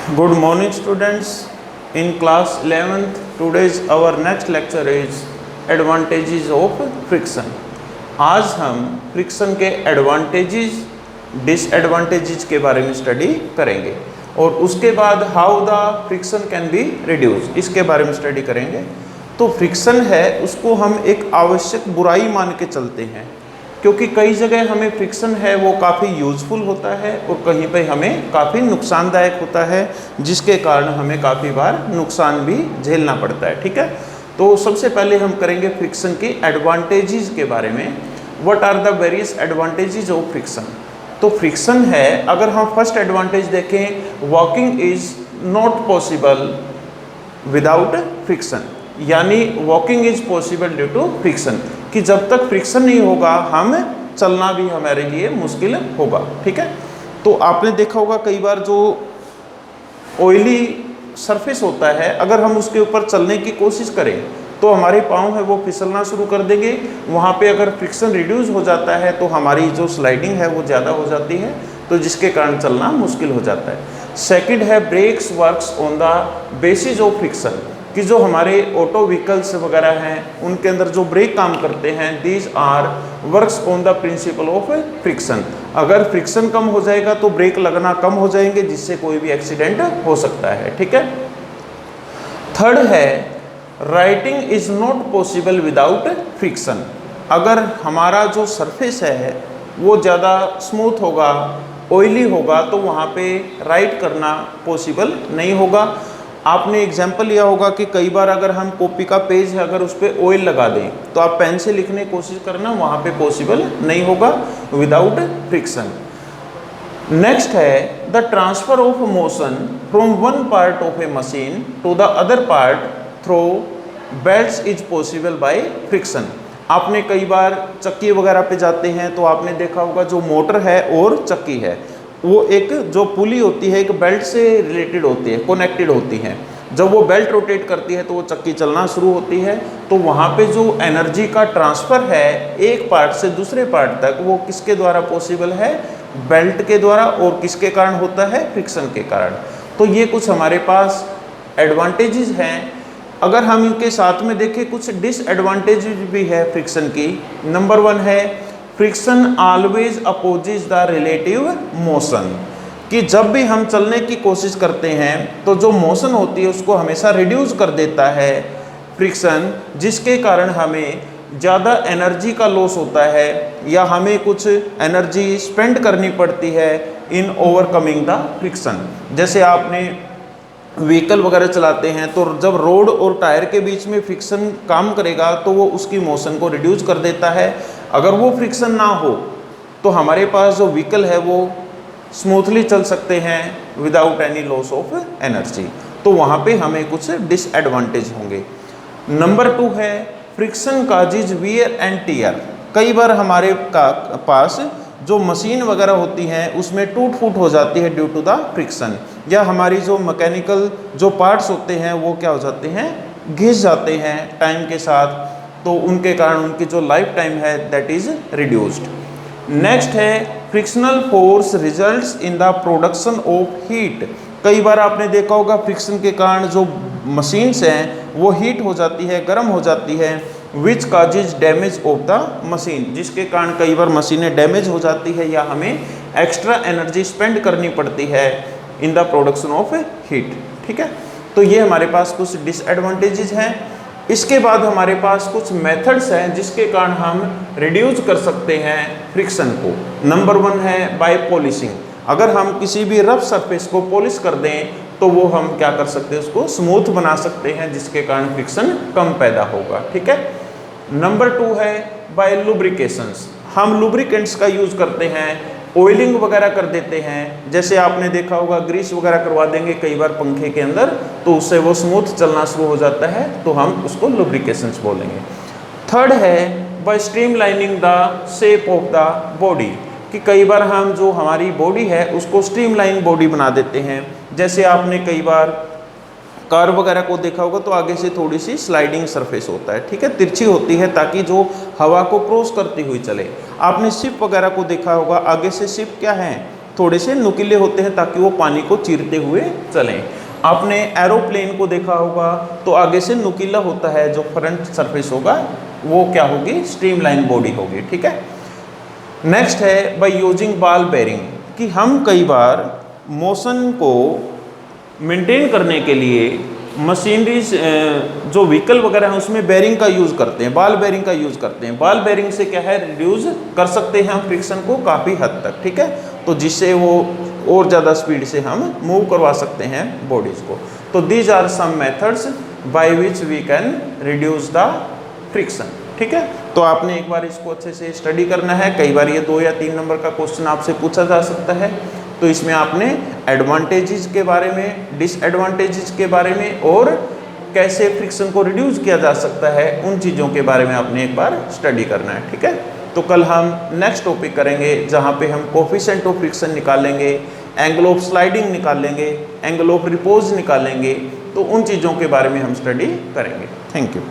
Good morning students. In class 11th, today's our next lecture is advantages of friction. आज हम friction के advantages disadvantages के बारे में स्टडी करेंगे और उसके बाद how the friction can be reduce इसके बारे में स्टडी करेंगे। तो फ्रिक्शन है उसको हम एक आवश्यक बुराई मान के चलते हैं, क्योंकि कई जगह हमें फ्रिक्शन है वो काफ़ी यूज़फुल होता है और कहीं पे हमें काफ़ी नुकसानदायक होता है, जिसके कारण हमें काफ़ी बार नुकसान भी झेलना पड़ता है। ठीक है, तो सबसे पहले हम करेंगे फ्रिक्शन की एडवांटेजेस के बारे में। What are the various advantages of friction. तो फ्रिक्शन है, अगर हम फर्स्ट एडवांटेज देखें, walking is not possible without friction, यानी walking is possible due to friction, कि जब तक फ्रिक्शन नहीं होगा हम चलना भी हमारे लिए मुश्किल होगा। ठीक है, तो आपने देखा होगा कई बार जो ऑयली सरफेस होता है, अगर हम उसके ऊपर चलने की कोशिश करें तो हमारे पाँव है वो फिसलना शुरू कर देंगे। वहाँ पे अगर फ्रिक्शन रिड्यूस हो जाता है तो हमारी जो स्लाइडिंग है वो ज़्यादा हो जाती है, तो जिसके कारण चलना मुश्किल हो जाता है। सेकंड है brakes works on the basis of friction, कि जो हमारे ऑटो व्हीकल्स वगैरह हैं उनके अंदर जो ब्रेक काम करते हैं, these are works on the principle of friction. अगर फ्रिक्शन कम हो जाएगा तो ब्रेक लगना कम हो जाएंगे, जिससे कोई भी एक्सीडेंट हो सकता है। ठीक है, थर्ड है writing is not possible without friction. अगर हमारा जो सरफेस है वो ज़्यादा स्मूथ होगा, ऑयली होगा, तो वहाँ पे राइट करना पॉसिबल नहीं होगा। आपने एग्जाम्पल लिया होगा कि कई बार अगर हम कॉपी का पेज है अगर उस पर ऑयल लगा दें तो आप पेन से लिखने की कोशिश करना, वहाँ पे पॉसिबल नहीं होगा विदाउट फ्रिक्शन। नेक्स्ट है the transfer of motion from one part of a machine to the other part through belts is possible by friction. आपने कई बार चक्की वगैरह पे जाते हैं तो आपने देखा होगा जो मोटर है और चक्की है वो एक जो पुली होती है एक बेल्ट से रिलेटेड होती है, कनेक्टेड होती है। जब वो बेल्ट रोटेट करती है तो वो चक्की चलना शुरू होती है, तो वहाँ पे जो एनर्जी का ट्रांसफ़र है एक पार्ट से दूसरे पार्ट तक, वो किसके द्वारा पॉसिबल है? बेल्ट के द्वारा। और किसके कारण होता है? फ्रिक्शन के कारण। तो ये कुछ हमारे पास एडवांटेजेस हैं। अगर हम इनके साथ में देखें कुछ डिसएडवांटेजेस भी है फ्रिक्शन की। नंबर 1 है friction always opposes the relative motion, कि जब भी हम चलने की कोशिश करते हैं तो जो मोशन होती है उसको हमेशा रिड्यूस कर देता है फ्रिक्शन, जिसके कारण हमें ज़्यादा एनर्जी का लॉस होता है या हमें कुछ एनर्जी स्पेंड करनी पड़ती है इन ओवरकमिंग द फ्रिक्शन। जैसे आपने व्हीकल वगैरह चलाते हैं तो जब रोड और टायर के बीच में फ्रिक्शन काम करेगा तो वो उसकी मोशन को रिड्यूस कर देता है। अगर वो फ्रिक्शन ना हो तो हमारे पास जो व्हीकल है वो स्मूथली चल सकते हैं without any loss of energy, तो वहाँ पे हमें कुछ डिसएडवांटेज होंगे। नंबर 2 है friction causes wear and tear. कई बार हमारे पास जो मशीन वगैरह होती हैं उसमें टूट फूट हो जाती है ड्यू टू द फ्रिक्शन, या हमारी जो मैकेनिकल जो पार्ट्स होते हैं वो क्या हो जाते हैं? घिस जाते हैं टाइम के साथ, तो उनके कारण उनकी जो लाइफ टाइम है दैट इज रिड्यूस्ड। नेक्स्ट है frictional force results in the production of heat. कई बार आपने देखा होगा फ्रिक्शन के कारण जो मशीन्स हैं वो हीट हो जाती है, गर्म हो जाती है, which causes damage of the machine, जिसके कारण कई बार मशीनें डैमेज हो जाती है या हमें एक्स्ट्रा एनर्जी स्पेंड करनी पड़ती है in the production of heat. ठीक है, तो ये हमारे पास कुछ डिसएडवांटेजेस हैं। इसके बाद हमारे पास कुछ मेथड्स हैं जिसके कारण हम रिड्यूस कर सकते हैं फ्रिक्शन को। नंबर 1 है बाय पॉलिशिंग। अगर हम किसी भी रफ सरफेस को पॉलिश कर दें तो वो हम क्या कर सकते हैं? उसको स्मूथ बना सकते हैं, जिसके कारण फ्रिक्शन कम पैदा होगा। ठीक है, नंबर 2 है बाय लुब्रिकेशंस। हम लुब्रिकेंट्स का यूज़ करते हैं, ऑयलिंग वगैरह कर देते हैं। जैसे आपने देखा होगा ग्रीस वगैरह करवा देंगे कई बार पंखे के अंदर, तो उससे वो स्मूथ चलना शुरू हो जाता है, तो हम उसको लुब्रिकेशंस बोलेंगे। थर्ड है by streamlining the shape of the body, कि कई बार हम जो हमारी बॉडी है उसको स्ट्रीमलाइन बॉडी बना देते हैं। जैसे आपने कई बार कार वगैरह को देखा होगा तो आगे से थोड़ी सी स्लाइडिंग सरफेस होता है, ठीक है, तिरछी होती है ताकि जो हवा को क्रॉस करती हुई चले। आपने शिप वगैरह को देखा होगा, आगे से शिप क्या है? थोड़े से नुकीले होते हैं ताकि वो पानी को चीरते हुए चलें। आपने एरोप्लेन को देखा होगा तो आगे से नुकीला होता है, जो फ्रंट सरफेस होगा वो क्या होगी, स्ट्रीमलाइन बॉडी होगी, ठीक है। नेक्स्ट है बाय यूजिंग बॉल बेयरिंग, कि हम कई बार मोशन को मेंटेन करने के लिए मशीनरीज जो व्हीकल वगैरह है उसमें बेयरिंग का यूज़ करते हैं, बॉल बेयरिंग का यूज़ करते हैं। बॉल बेयरिंग से क्या है, रिड्यूस कर सकते हैं हम फ्रिक्शन को काफ़ी हद तक, ठीक है। तो जिससे वो और ज़्यादा स्पीड से हम मूव करवा सकते हैं बॉडीज़ को। तो these are some methods by which we can reduce the friction, ठीक है। तो आपने एक बार इसको अच्छे से स्टडी करना है, कई बार ये 2 या 3 नंबर का क्वेश्चन आपसे पूछा जा सकता है। तो इसमें आपने एडवांटेजेस के बारे में, डिसएडवांटेजेस के बारे में और कैसे फ्रिक्शन को रिड्यूस किया जा सकता है, उन चीज़ों के बारे में आपने एक बार स्टडी करना है, ठीक है। तो कल हम नेक्स्ट टॉपिक करेंगे जहाँ पे हम कोफिशिएंट ऑफ फ्रिक्शन निकालेंगे, एंगल ऑफ स्लाइडिंग निकालेंगे, एंगल ऑफ रिपोज निकालेंगे। तो उन चीज़ों के बारे में हम स्टडी करेंगे। Thank you.